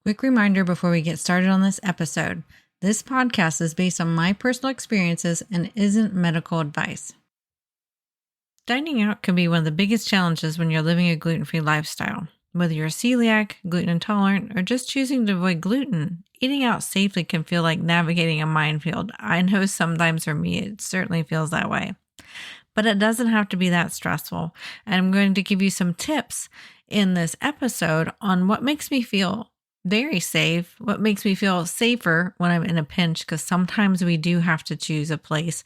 Quick reminder before we get started on this episode. This podcast is based on my personal experiences and isn't medical advice. Dining out can be one of the biggest challenges when you're living a gluten-free lifestyle. Whether you're celiac, gluten intolerant, or just choosing to avoid gluten, eating out safely can feel like navigating a minefield. I know sometimes for me, it certainly feels that way. But it doesn't have to be that stressful. And I'm going to give you some tips in this episode on what makes me feel very safe, what makes me feel safer when I'm in a pinch, because sometimes we do have to choose a place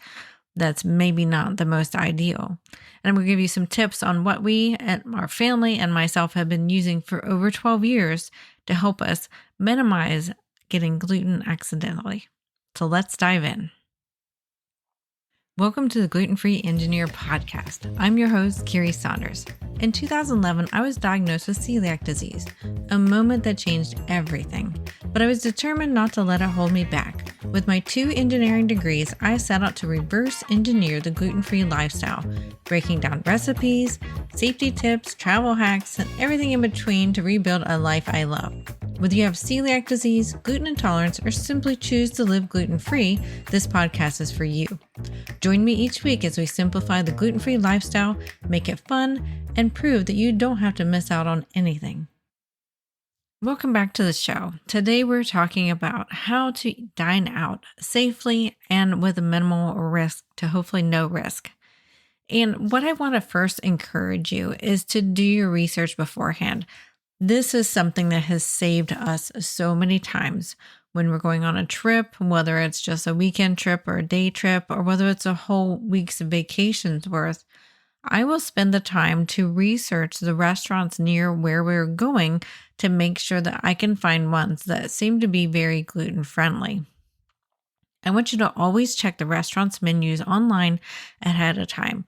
that's maybe not the most ideal. And I'm going to give you some tips on what we and our family and myself have been using for over 12 years to help us minimize getting gluten accidentally. So let's dive in. Welcome to the Gluten-Free Engineer podcast. I'm your host, Carrie Saunders. In 2011, I was diagnosed with celiac disease, a moment that changed everything. But I was determined not to let it hold me back. With my 2 engineering degrees, I set out to reverse engineer the gluten-free lifestyle, breaking down recipes, safety tips, travel hacks, and everything in between to rebuild a life I love. Whether you have celiac disease, gluten intolerance, or simply choose to live gluten-free, this podcast is for you. Join me each week as we simplify the gluten-free lifestyle, make it fun, and prove that you don't have to miss out on anything. Welcome back to the show. Today we're talking about how to dine out safely and with minimal risk to hopefully no risk. And what I want to first encourage you is to do your research beforehand. This is something that has saved us so many times when we're going on a trip, whether it's just a weekend trip or a day trip, or whether it's a whole week's vacation's worth. I will spend the time to research the restaurants near where we're going to make sure that I can find ones that seem to be very gluten-friendly. I want you to always check the restaurant's menus online ahead of time.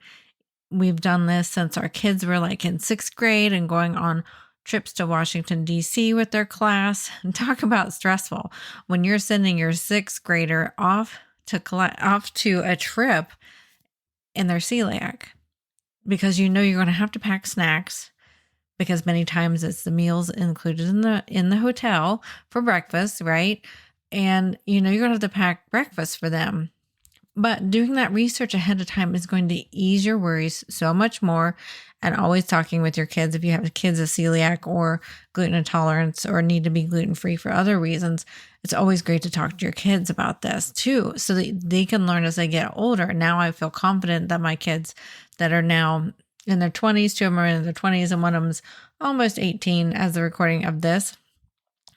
We've done this since our kids were like in 6th grade and going on trips to Washington, D.C. with their class. And talk about stressful when you're sending your 6th grader off to a trip and they're celiac, because you know you're going to have to pack snacks, because many times it's the meals included in the hotel for breakfast, right? And you know you're going to have to pack breakfast for them. But doing that research ahead of time is going to ease your worries so much more. And always talking with your kids, if you have kids with celiac or gluten intolerance or need to be gluten-free for other reasons, it's always great to talk to your kids about this too, so that they can learn as they get older. Now I feel confident that my kids that are now in their 20s, 2 of them are in their 20s and one of them's almost 18 as the recording of this.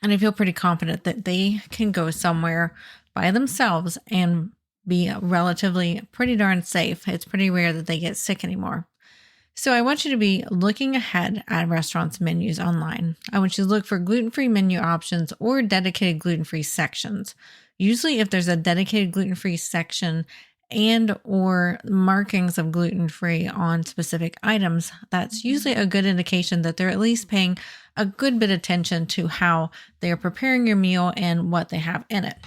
And I feel pretty confident that they can go somewhere by themselves and be relatively pretty darn safe. It's pretty rare that they get sick anymore. So I want you to be looking ahead at restaurants' menus online. I want you to look for gluten-free menu options or dedicated gluten-free sections. Usually if there's a dedicated gluten-free section and or markings of gluten-free on specific items, that's usually a good indication that they're at least paying a good bit of attention to how they're preparing your meal and what they have in it.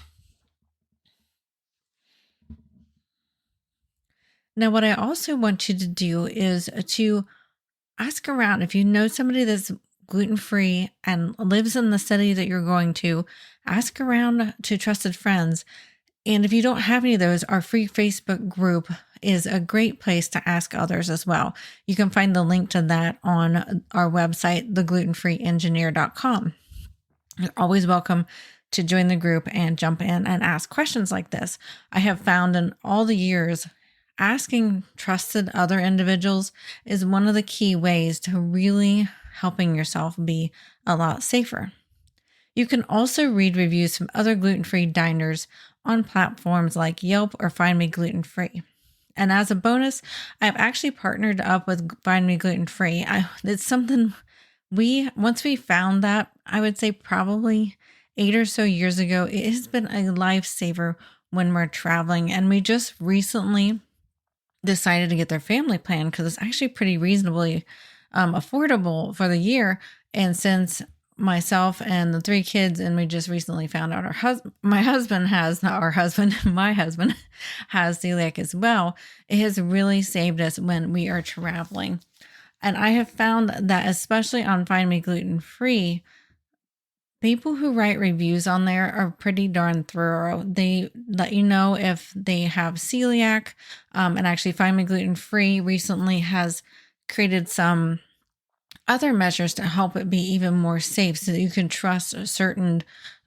Now, what I also want you to do is to ask around. If you know somebody that's gluten-free and lives in the city that you're going to, ask around to trusted friends. And if you don't have any of those, our free Facebook group is a great place to ask others as well. You can find the link to that on our website, theglutenfreeengineer.com. You're always welcome to join the group and jump in and ask questions like this. I have found in all the years, asking trusted other individuals is one of the key ways to really helping yourself be a lot safer. You can also read reviews from other gluten-free diners on platforms like Yelp or Find Me Gluten-Free. And as a bonus, I've actually partnered up with Find Me Gluten-Free. It's something once we found that, I would say probably 8 or so years ago, it has been a lifesaver when we're traveling. And we just recently decided to get their family plan because it's actually pretty reasonably affordable for the year. And since myself and the 3 kids, and we just recently found out my husband has celiac as well, it has really saved us when we are traveling. And I have found that especially on Find Me Gluten-Free, People who write reviews on there are pretty darn thorough. They let you know if they have celiac, and actually Find Me Gluten-Free recently has created some other measures to help it be even more safe so that you can trust certain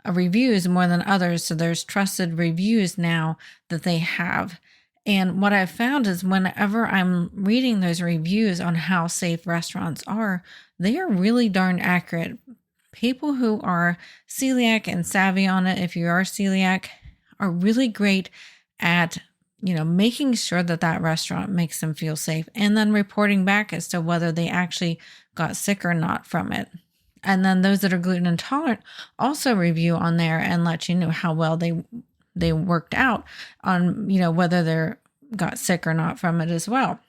reviews more than others. So there's trusted reviews now that they have. And what I've found is whenever I'm reading those reviews on how safe restaurants are, they are really darn accurate. People who are celiac and savvy on it, if you are celiac, are really great at making sure that that restaurant makes them feel safe and then reporting back as to whether they actually got sick or not from it. And then those that are gluten intolerant also review on there and let you know how well they worked out on whether they're got sick or not from it as well.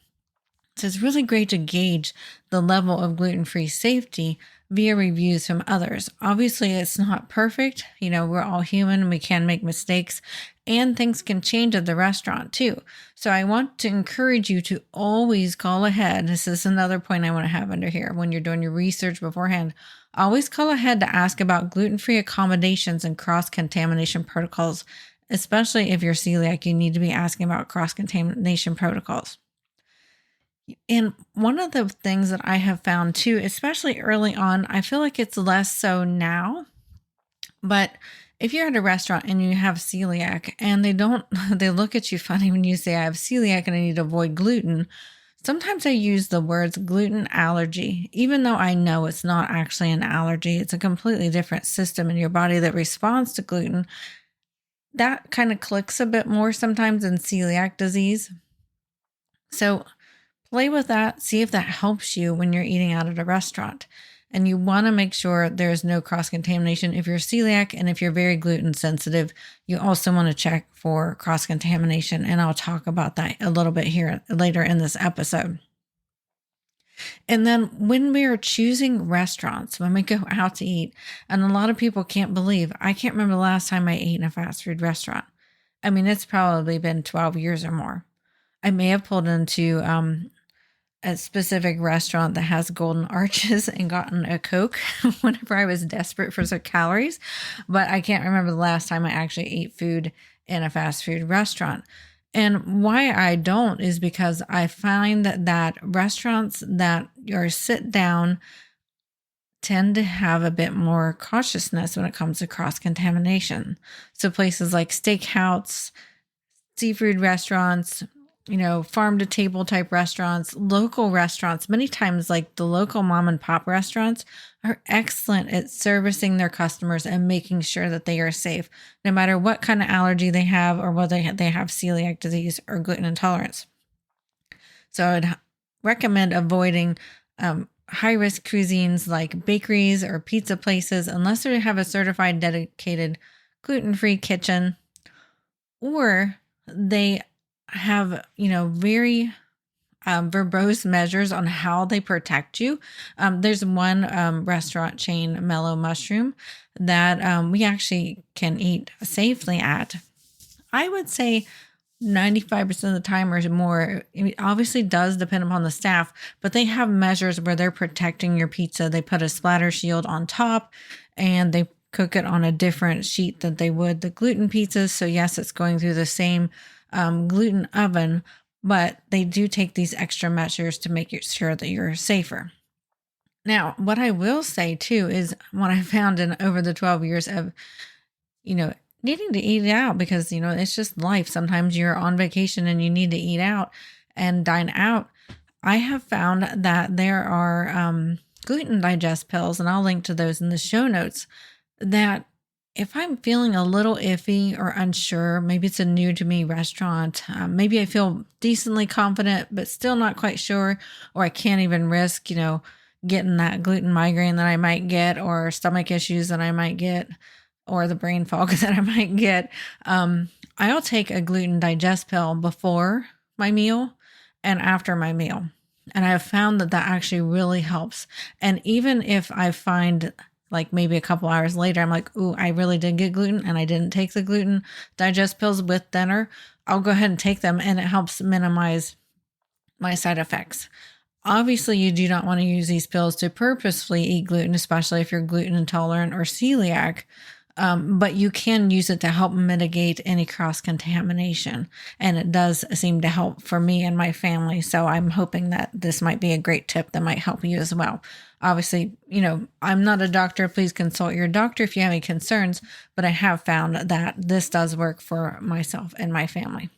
So it's really great to gauge the level of gluten-free safety via reviews from others. Obviously, it's not perfect. We're all human and we can make mistakes, and things can change at the restaurant too. So I want to encourage you to always call ahead. This is another point I want to have under here. When you're doing your research beforehand, always call ahead to ask about gluten-free accommodations and cross-contamination protocols. Especially if you're celiac, you need to be asking about cross-contamination protocols. And one of the things that I have found too, especially early on, I feel like it's less so now, but if you're at a restaurant and you have celiac and they look at you funny when you say I have celiac and I need to avoid gluten. Sometimes I use the words gluten allergy, even though I know it's not actually an allergy. It's a completely different system in your body that responds to gluten. That kind of clicks a bit more sometimes in celiac disease. So play with that, see if that helps you when you're eating out at a restaurant. And you want to make sure there's no cross-contamination. If you're celiac and if you're very gluten sensitive, you also want to check for cross-contamination. And I'll talk about that a little bit here later in this episode. And then when we are choosing restaurants, when we go out to eat, and a lot of people can't believe, I can't remember the last time I ate in a fast food restaurant. I mean, it's probably been 12 years or more. I may have pulled into a specific restaurant that has golden arches and gotten a Coke whenever I was desperate for some calories. But I can't remember the last time I actually ate food in a fast food restaurant. And why I don't is because I find that restaurants that are sit down tend to have a bit more cautiousness when it comes to cross-contamination. So places like steakhouse, seafood restaurants, farm to table type restaurants, local restaurants, many times like the local mom and pop restaurants are excellent at servicing their customers and making sure that they are safe, no matter what kind of allergy they have or whether they have celiac disease or gluten intolerance. So I'd recommend avoiding high-risk cuisines like bakeries or pizza places unless they have a certified dedicated gluten-free kitchen, or they have, very verbose measures on how they protect you. There's one restaurant chain, Mellow Mushroom, that we actually can eat safely at. I would say 95% of the time or more. It obviously does depend upon the staff, but they have measures where they're protecting your pizza. They put a splatter shield on top and they cook it on a different sheet than they would the gluten pizzas. So yes, it's going through the same gluten oven, but they do take these extra measures to make sure that you're safer. Now, what I will say too is what I found in over the 12 years of, needing to eat out because, it's just life. Sometimes you're on vacation and you need to eat out and dine out. I have found that there are gluten digest pills, and I'll link to those in the show notes, that if I'm feeling a little iffy or unsure, maybe it's a new to me restaurant, maybe I feel decently confident, but still not quite sure, or I can't even risk, getting that gluten migraine that I might get, or stomach issues that I might get, or the brain fog that I might get. I'll take a gluten digest pill before my meal and after my meal. And I've found that actually really helps. And even if I find like maybe a couple hours later, I'm like, ooh, I really did get gluten and I didn't take the gluten digest pills with dinner, I'll go ahead and take them, and it helps minimize my side effects. Obviously, you do not want to use these pills to purposefully eat gluten, especially if you're gluten intolerant or celiac. But you can use it to help mitigate any cross contamination. And it does seem to help for me and my family. So I'm hoping that this might be a great tip that might help you as well. Obviously, I'm not a doctor. Please consult your doctor if you have any concerns, but I have found that this does work for myself and my family.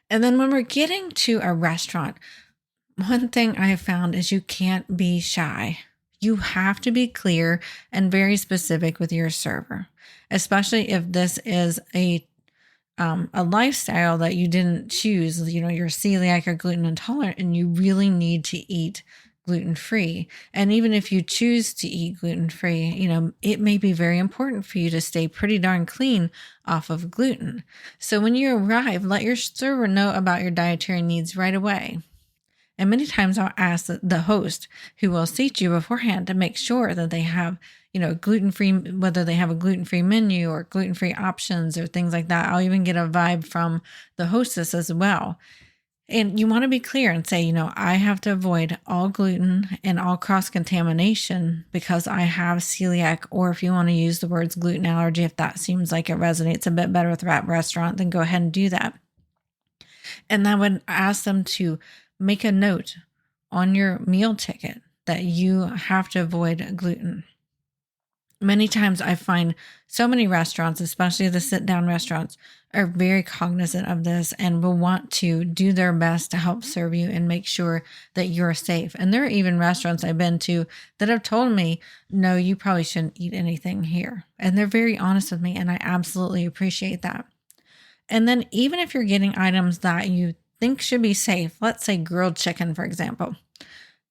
And then when we're getting to a restaurant, one thing I have found is you can't be shy. You have to be clear and very specific with your server, especially if this is a lifestyle that you didn't choose. You're celiac or gluten intolerant, and you really need to eat gluten-free. And even if you choose to eat gluten-free, it may be very important for you to stay pretty darn clean off of gluten. So when you arrive, let your server know about your dietary needs right away. And many times I'll ask the host who will seat you beforehand to make sure that they have, gluten-free, whether they have a gluten-free menu or gluten-free options or things like that. I'll even get a vibe from the hostess as well. And you want to be clear and say, I have to avoid all gluten and all cross-contamination because I have celiac, or if you want to use the words gluten allergy, if that seems like it resonates a bit better with that restaurant, then go ahead and do that. And I would ask them to make a note on your meal ticket that you have to avoid gluten. Many times I find so many restaurants, especially the sit-down restaurants, are very cognizant of this and will want to do their best to help serve you and make sure that you're safe. And there are even restaurants I've been to that have told me, no, you probably shouldn't eat anything here. And they're very honest with me, and I absolutely appreciate that. And then even if you're getting items that you think should be safe, let's say grilled chicken, for example,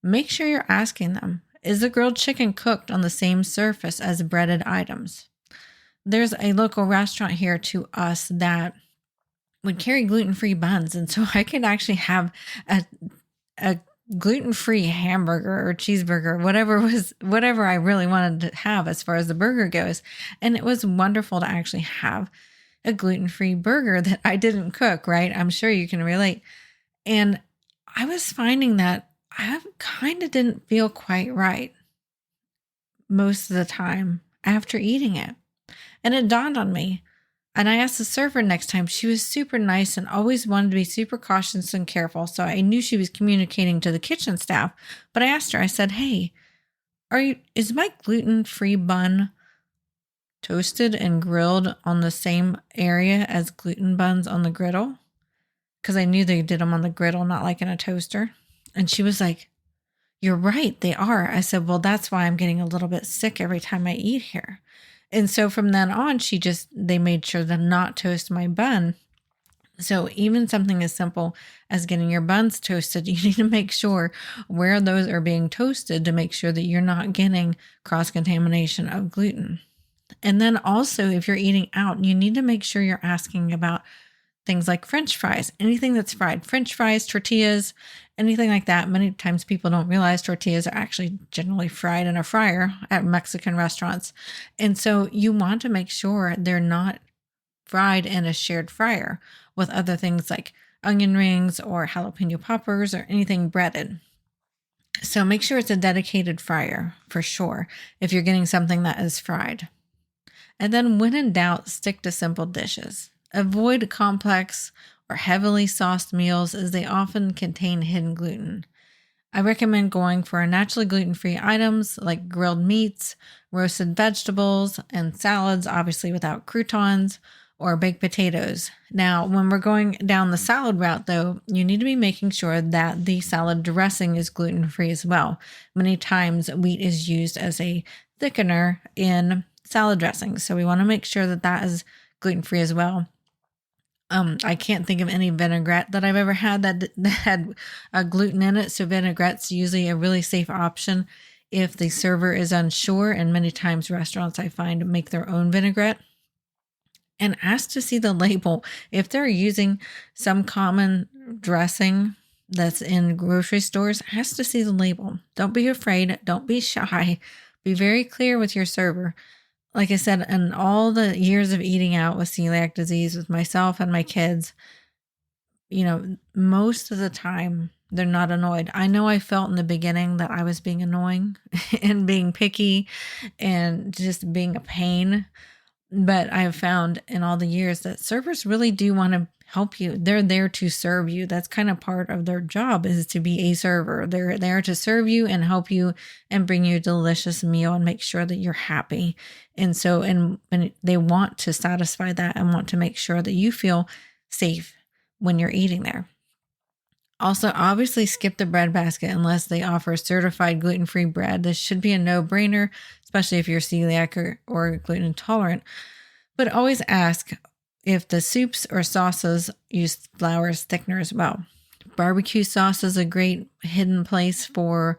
make sure you're asking them, is the grilled chicken cooked on the same surface as breaded items? There's a local restaurant here to us that would carry gluten-free buns. And so I could actually have a gluten-free hamburger or cheeseburger, whatever I really wanted to have as far as the burger goes. And it was wonderful to actually have a gluten-free burger that I didn't cook, right? I'm sure you can relate. And I was finding that I kind of didn't feel quite right most of the time after eating it. And it dawned on me. And I asked the server next time. She was super nice and always wanted to be super cautious and careful. So I knew she was communicating to the kitchen staff. But I asked her, I said, hey, is my gluten-free bun toasted and grilled on the same area as gluten buns on the griddle? Because I knew they did them on the griddle, not like in a toaster. And she was like, you're right, they are. I said, well, that's why I'm getting a little bit sick every time I eat here. And so from then on, they made sure to not toast my bun. So even something as simple as getting your buns toasted, you need to make sure where those are being toasted to make sure that you're not getting cross-contamination of gluten. And then also, if you're eating out, you need to make sure you're asking about things like French fries, anything that's fried, French fries, tortillas, anything like that. Many times people don't realize tortillas are actually generally fried in a fryer at Mexican restaurants. And so you want to make sure they're not fried in a shared fryer with other things like onion rings or jalapeno poppers or anything breaded. So make sure it's a dedicated fryer for sure if you're getting something that is fried. And then when in doubt, stick to simple dishes. Avoid complex or heavily sauced meals as they often contain hidden gluten. I recommend going for naturally gluten-free items like grilled meats, roasted vegetables, and salads, obviously without croutons, or baked potatoes. Now, when we're going down the salad route, though, you need to be making sure that the salad dressing is gluten-free as well. Many times, wheat is used as a thickener in salad dressings, so we want to make sure that that is gluten-free as well. I can't think of any vinaigrette that I've ever had that had gluten in it, so vinaigrette's usually a really safe option if the server is unsure, and many times restaurants I find make their own vinaigrette. And ask to see the label. If they're using some common dressing that's in grocery stores, ask to see the label. Don't be afraid. Don't be shy. Be very clear with your server. Like I said, in all the years of eating out with celiac disease with myself and my kids, most of the time, they're not annoyed. I know I felt in the beginning that I was being annoying and being picky and just being a pain. But I have found in all the years that servers really do want to help you. They're there to serve you. That's kind of part of their job, is to be a server. They're there to serve you and help you and bring you a delicious meal and make sure that you're happy. And so, and they want to satisfy that and want to make sure that you feel safe when you're eating there. Also, obviously skip the bread basket unless they offer certified gluten-free bread. This should be a no-brainer, especially if you're celiac or gluten intolerant. But always ask if the soups or sauces use flour as thickener as well. Barbecue sauce is a great hidden place for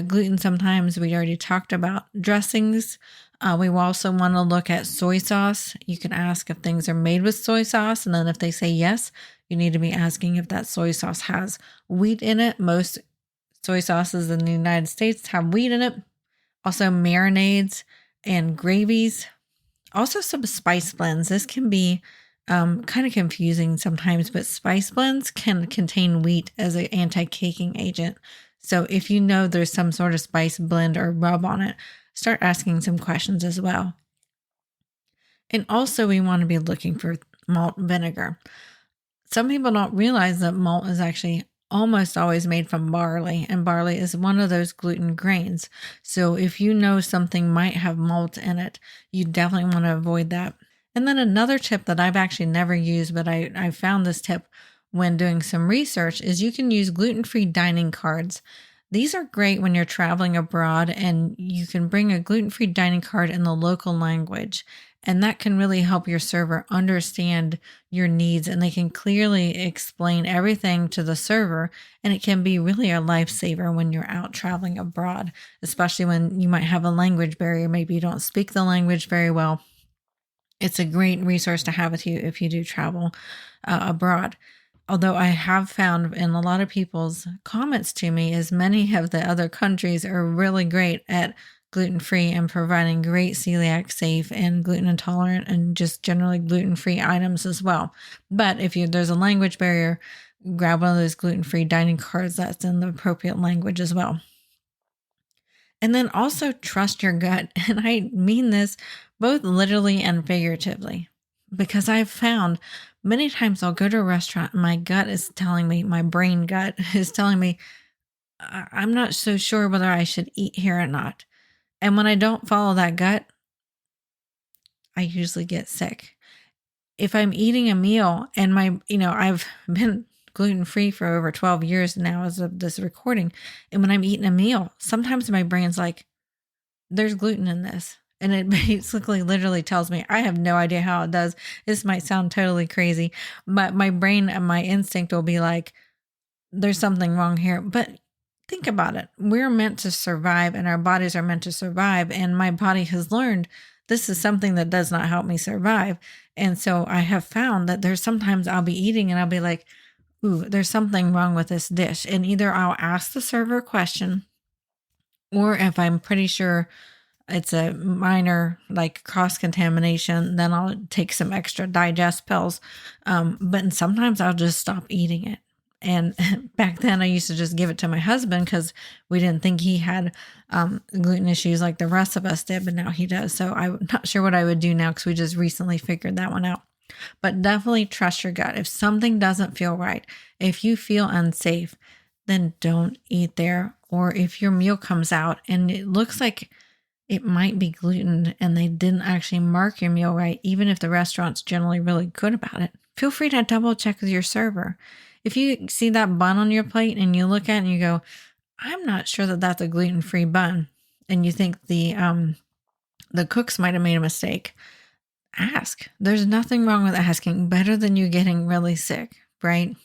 gluten sometimes. We already talked about dressings. We also want to look at soy sauce. You can ask if things are made with soy sauce, and then if they say yes, you need to be asking if that soy sauce has wheat in it. Most soy sauces in the United States have wheat in it. Also marinades and gravies. Also some spice blends. This can be kind of confusing sometimes, but spice blends can contain wheat as an anti-caking agent. So if you know there's some sort of spice blend or rub on it, start asking some questions as well. And also we want to be looking for malt vinegar. Some people don't realize that malt is actually almost always made from barley, and barley is one of those gluten grains. So if you know something might have malt in it, you definitely want to avoid that. And then another tip that I've actually never used, but I found this tip when doing some research, is you can use gluten-free dining cards. These are great when you're traveling abroad, and you can bring a gluten-free dining card in the local language. And that can really help your server understand your needs, and they can clearly explain everything to the server. And it can be really a lifesaver when you're out traveling abroad, especially when you might have a language barrier. Maybe you don't speak the language very well. It's a great resource to have with you if you do travel abroad. Although I have found in a lot of people's comments to me is many of the other countries are really great at gluten-free and providing great celiac safe and gluten intolerant and just generally gluten-free items as well. But if there's a language barrier, grab one of those gluten-free dining cards that's in the appropriate language as well. And then also trust your gut. And I mean this both literally and figuratively, because I've found many times I'll go to a restaurant and my gut is telling me, my brain gut is telling me, I'm not so sure whether I should eat here or not. And when I don't follow that gut, I usually get sick. If I'm eating a meal and I've been gluten-free for over 12 years now as of this recording. And when I'm eating a meal, sometimes my brain's like, there's gluten in this. And it basically literally tells me, I have no idea how it does. This might sound totally crazy, but my brain and my instinct will be like, there's something wrong here. But think about it. We're meant to survive, and our bodies are meant to survive. And my body has learned this is something that does not help me survive. And so I have found that there's sometimes I'll be eating and I'll be like, ooh, there's something wrong with this dish. And either I'll ask the server a question, or if I'm pretty sure it's a minor like cross-contamination, then I'll take some extra digest pills. But sometimes I'll just stop eating it. And back then I used to just give it to my husband because we didn't think he had gluten issues like the rest of us did, but now he does. So I'm not sure what I would do now because we just recently figured that one out. But definitely trust your gut. If something doesn't feel right, if you feel unsafe, then don't eat there. Or if your meal comes out and it looks like it might be gluten and they didn't actually mark your meal right, even if the restaurant's generally really good about it, feel free to double check with your server. If you see that bun on your plate and you look at it and you go, I'm not sure that that's a gluten-free bun, and you think the cooks might have made a mistake, ask. There's nothing wrong with asking. Better than you getting really sick, right?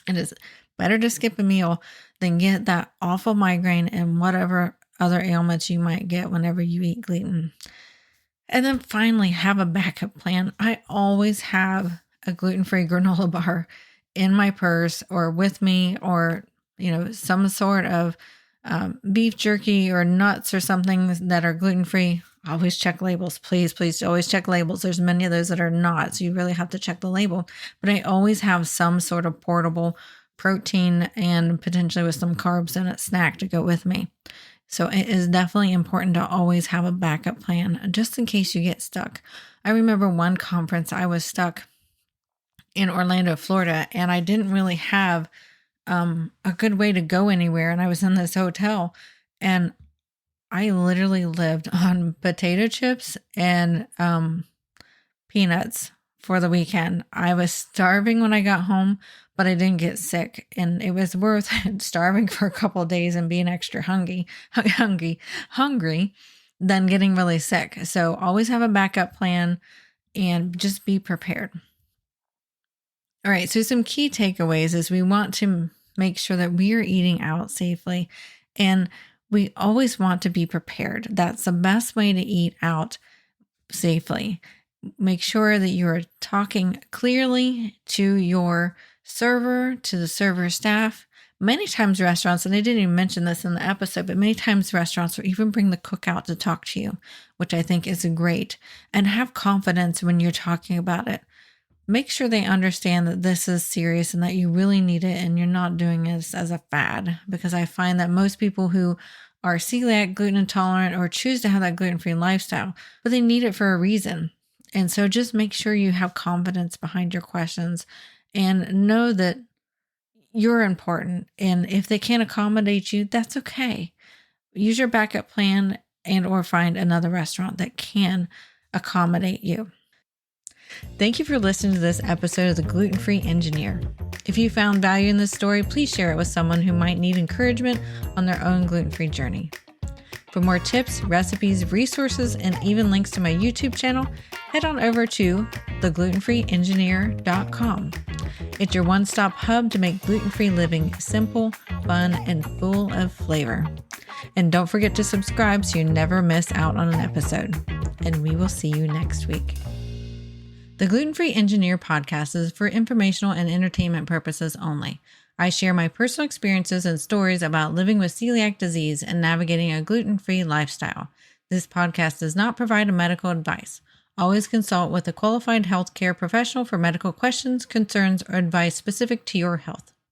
It is better to skip a meal than get that awful migraine and whatever other ailments you might get whenever you eat gluten. And then finally, have a backup plan. I always have a gluten-free granola bar in my purse or with me, or, some sort of beef jerky or nuts or something that are gluten-free. Always check labels. Please always check labels. There's many of those that are not, so you really have to check the label. But I always have some sort of portable protein and potentially with some carbs in a snack to go with me. So it is definitely important to always have a backup plan just in case you get stuck. I remember one conference I was stuck in Orlando, Florida, and I didn't really have a good way to go anywhere. And I was in this hotel and I literally lived on potato chips and peanuts for the weekend. I was starving when I got home, but I didn't get sick. And it was worth starving for a couple of days and being extra hungry than getting really sick. So always have a backup plan and just be prepared. All right, so some key takeaways is we want to make sure that we are eating out safely, and we always want to be prepared. That's the best way to eat out safely. Make sure that you are talking clearly to your server, to the server staff. Many times restaurants, and I didn't even mention this in the episode, but many times restaurants will even bring the cook out to talk to you, which I think is great. And have confidence when you're talking about it. Make sure they understand that this is serious and that you really need it and you're not doing this as a fad, because I find that most people who are celiac, gluten intolerant, or choose to have that gluten-free lifestyle, but they need it for a reason. And so just make sure you have confidence behind your questions and know that you're important. And if they can't accommodate you, that's okay. Use your backup plan and or find another restaurant that can accommodate you. Thank you for listening to this episode of The Gluten-Free Engineer. If you found value in this story, please share it with someone who might need encouragement on their own gluten-free journey. For more tips, recipes, resources, and even links to my YouTube channel, head on over to theglutenfreeengineer.com. It's your one-stop hub to make gluten-free living simple, fun, and full of flavor. And don't forget to subscribe so you never miss out on an episode. And we will see you next week. The Gluten-Free Engineer podcast is for informational and entertainment purposes only. I share my personal experiences and stories about living with celiac disease and navigating a gluten-free lifestyle. This podcast does not provide medical advice. Always consult with a qualified healthcare professional for medical questions, concerns, or advice specific to your health.